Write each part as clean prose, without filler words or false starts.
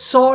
100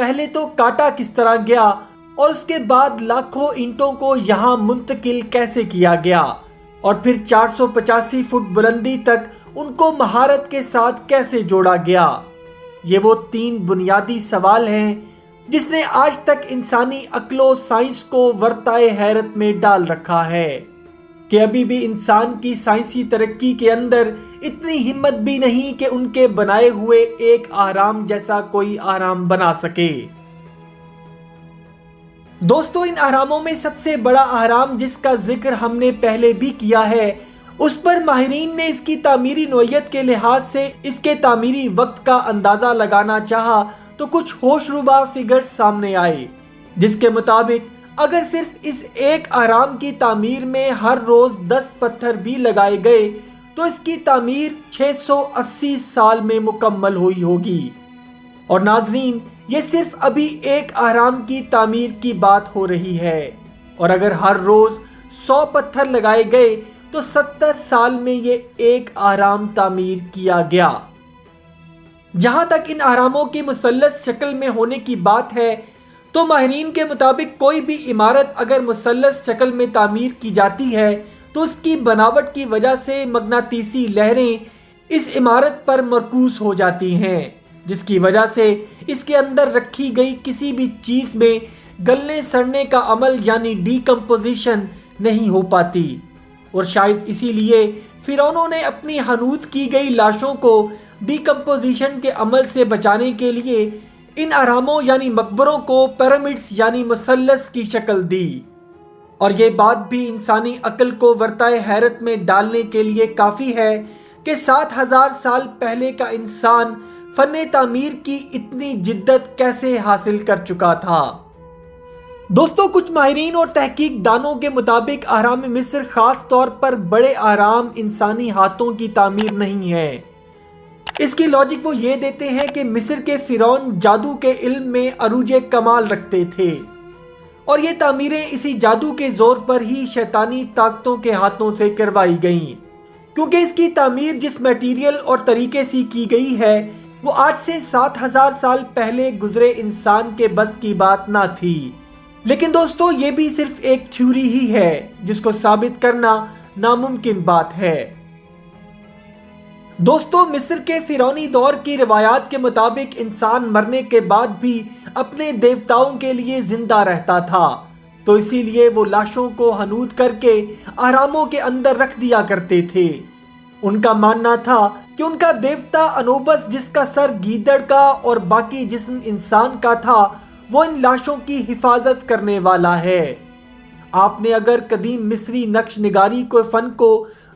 پہلے تو کاٹا کس طرح گیا اور اس کے بعد لاکھوں اینٹوں کو یہاں منتقل کیسے کیا گیا اور پھر 485 فٹ بلندی تک ان کو مہارت کے ساتھ کیسے جوڑا گیا؟ یہ وہ 3 بنیادی سوال ہیں جس نے آج تک انسانی عقل و سائنس کو ورطۂ حیرت میں ڈال رکھا ہے کہ ابھی بھی انسان کی سائنسی ترقی کے اندر اتنی ہمت بھی نہیں کہ ان کے بنائے ہوئے ایک اہرام جیسا کوئی اہرام بنا سکے۔ دوستو، ان اہراموں میں سب سے بڑا اہرام جس کا ذکر ہم نے پہلے بھی کیا ہے، اس پر ماہرین نے اس کی تعمیری نوعیت کے لحاظ سے اس کے تعمیری وقت کا اندازہ لگانا چاہا تو کچھ ہوش ربا فگر سامنے آئے، جس کے مطابق اگر صرف اس ایک اہرام کی تعمیر میں ہر روز 10 پتھر بھی لگائے گئے تو اس کی تعمیر 680 سال میں مکمل ہوئی ہوگی۔ اور ناظرین، یہ صرف ابھی ایک اہرام کی تعمیر کی بات ہو رہی ہے، اور اگر ہر روز 100 پتھر لگائے گئے تو 70 سال میں یہ ایک اہرام تعمیر کیا گیا۔ جہاں تک ان اہراموں کی مثلث شکل میں ہونے کی بات ہے تو ماہرین کے مطابق کوئی بھی عمارت اگر مثلث شکل میں تعمیر کی جاتی ہے تو اس کی بناوٹ کی وجہ سے مغناطیسی لہریں اس عمارت پر مرکوز ہو جاتی ہیں، جس کی وجہ سے اس کے اندر رکھی گئی کسی بھی چیز میں گلنے سڑنے کا عمل یعنی ڈی کمپوزیشن نہیں ہو پاتی، اور شاید اسی لیے فرعونوں نے اپنی حنوط کی گئی لاشوں کو ڈی کمپوزیشن کے عمل سے بچانے کے لیے ان اہراموں یعنی مقبروں کو پیرامڈز یعنی مثلث کی شکل دی۔ اور یہ بات بھی انسانی عقل کو ورطۂ حیرت میں ڈالنے کے لیے کافی ہے کہ 7000 سال پہلے کا انسان فن تعمیر کی اتنی جدت کیسے حاصل کر چکا تھا۔ دوستو، کچھ ماہرین اور تحقیق دانوں کے مطابق اہرام مصر خاص طور پر بڑے اہرام انسانی ہاتھوں کی تعمیر نہیں ہے۔ اس کی لاجک وہ یہ دیتے ہیں کہ مصر کے فرعون جادو کے علم میں عروج کمال رکھتے تھے اور یہ تعمیریں اسی جادو کے زور پر ہی شیطانی طاقتوں کے ہاتھوں سے کروائی گئیں، کیونکہ اس کی تعمیر جس میٹیریل اور طریقے سے کی گئی ہے وہ آج سے 7000 سال پہلے گزرے انسان کے بس کی بات نہ تھی۔ لیکن دوستو، یہ بھی صرف ایک تھیوری ہی ہے جس کو ثابت کرنا ناممکن بات ہے۔ دوستو، مصر کے فرعونی دور کی روایات کے مطابق انسان مرنے کے بعد بھی اپنے دیوتاؤں کے لیے زندہ رہتا تھا، تو اسی لیے وہ لاشوں کو حنوط کر کے اہراموں کے اندر رکھ دیا کرتے تھے۔ ان کا ماننا تھا کہ ان کا دیوتا انوبس، جس کا سر گیدڑ کا اور باقی جسم انسان کا تھا، وہ ان لاشوں کی حفاظت کرنے والا ہے۔ آپ نے اگر قدیم مصری نقش نگاری کو فن کو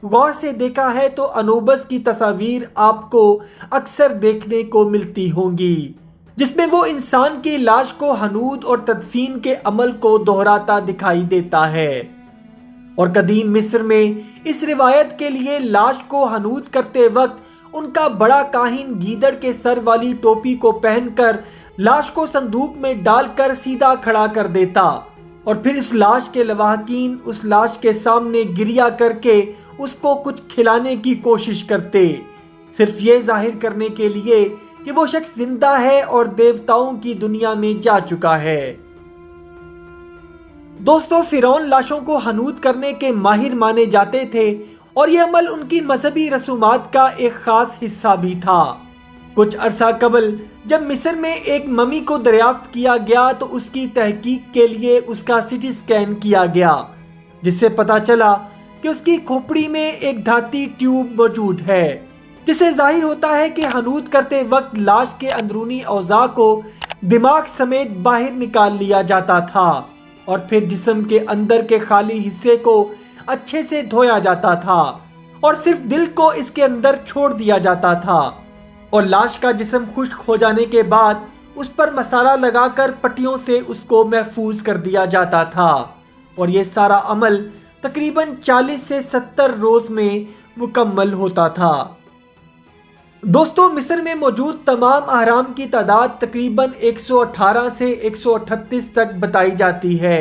غور سے دیکھا ہے تو انوبس کی تصاویر آپ کو اکثر دیکھنے کو ملتی ہوں گی، جس میں وہ انسان کی لاش کو حنوط اور تدفین کے عمل کو دہراتا دکھائی دیتا ہے۔ اور قدیم مصر میں اس روایت کے لیے لاش کو حنوط کرتے وقت ان کا بڑا کاہن گیدڑ کے سر والی ٹوپی کو پہن کر لاش کو صندوق میں ڈال کر سیدھا کھڑا کر دیتا، اور پھر اس لاش کے لواحقین اس لاش کے سامنے گریا کر کے اس کو کچھ کھلانے کی کوشش کرتے، صرف یہ ظاہر کرنے کے لیے کہ وہ شخص زندہ ہے اور دیوتاؤں کی دنیا میں جا چکا ہے۔ دوستو، فرعون لاشوں کو حنوط کرنے کے ماہر مانے جاتے تھے اور یہ عمل ان کی مذہبی رسومات کا ایک خاص حصہ بھی تھا۔ کچھ عرصہ قبل جب مصر میں ایک ممی کو دریافت کیا گیا تو اس کی تحقیق کے لیے اس کا سٹی سکین کیا گیا، جس سے پتہ چلا کہ اس کی کھوپڑی میں ایک دھاتی ٹیوب موجود ہے، جس سے ظاہر ہوتا ہے کہ حنوط کرتے وقت لاش کے اندرونی اعضاء کو دماغ سمیت باہر نکال لیا جاتا تھا اور پھر جسم کے اندر کے خالی حصے کو اچھے سے دھویا جاتا تھا اور صرف دل کو اس کے اندر چھوڑ دیا جاتا تھا، اور لاش کا جسم خشک ہو جانے کے بعد اس پر مسالہ لگا کر پٹیوں سے اس کو محفوظ کر دیا جاتا تھا، اور یہ سارا عمل تقریباً 40 سے 70 روز میں مکمل ہوتا تھا۔ دوستو، مصر میں موجود تمام اہرام کی تعداد تقریباً 118 سے 138 تک بتائی جاتی ہے،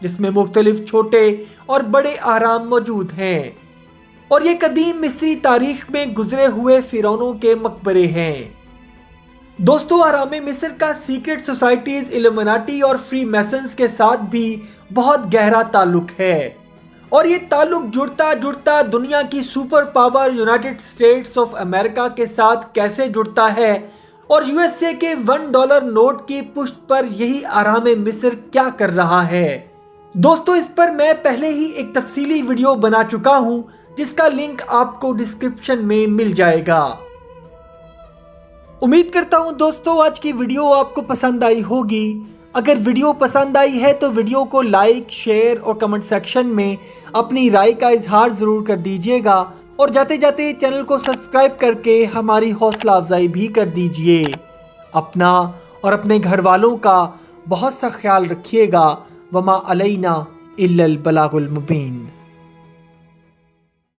جس میں مختلف چھوٹے اور بڑے اہرام موجود ہیں، اور یہ قدیم مصری تاریخ میں گزرے ہوئے فرعونوں کے مقبرے ہیں۔ دوستو آرام مصر کا سیکرٹ سوسائٹیز، ایلومیناٹی اور فری میسنز کے ساتھ بھی بہت گہرا تعلق ہے، اور یہ تعلق جڑتا جڑتا دنیا کی super power United States of America کے ساتھ کیسے جڑتا ہے، اور USA کے $1 نوٹ کی پشت پر یہی آرام مصر کیا کر رہا ہے۔ دوستو اس پر میں پہلے ہی ایک تفصیلی ویڈیو بنا چکا ہوں، جس کا لنک آپ کو ڈسکرپشن میں مل جائے گا۔ امید کرتا ہوں دوستو آج کی ویڈیو آپ کو پسند آئی ہوگی۔ اگر ویڈیو پسند آئی ہے تو ویڈیو کو لائک، شیئر اور کمنٹ سیکشن میں اپنی رائے کا اظہار ضرور کر دیجیے گا، اور جاتے جاتے چینل کو سبسکرائب کر کے ہماری حوصلہ افزائی بھی کر دیجیے۔ اپنا اور اپنے گھر والوں کا بہت سا خیال رکھیے گا۔ وما علینا الا البلاغ المبین۔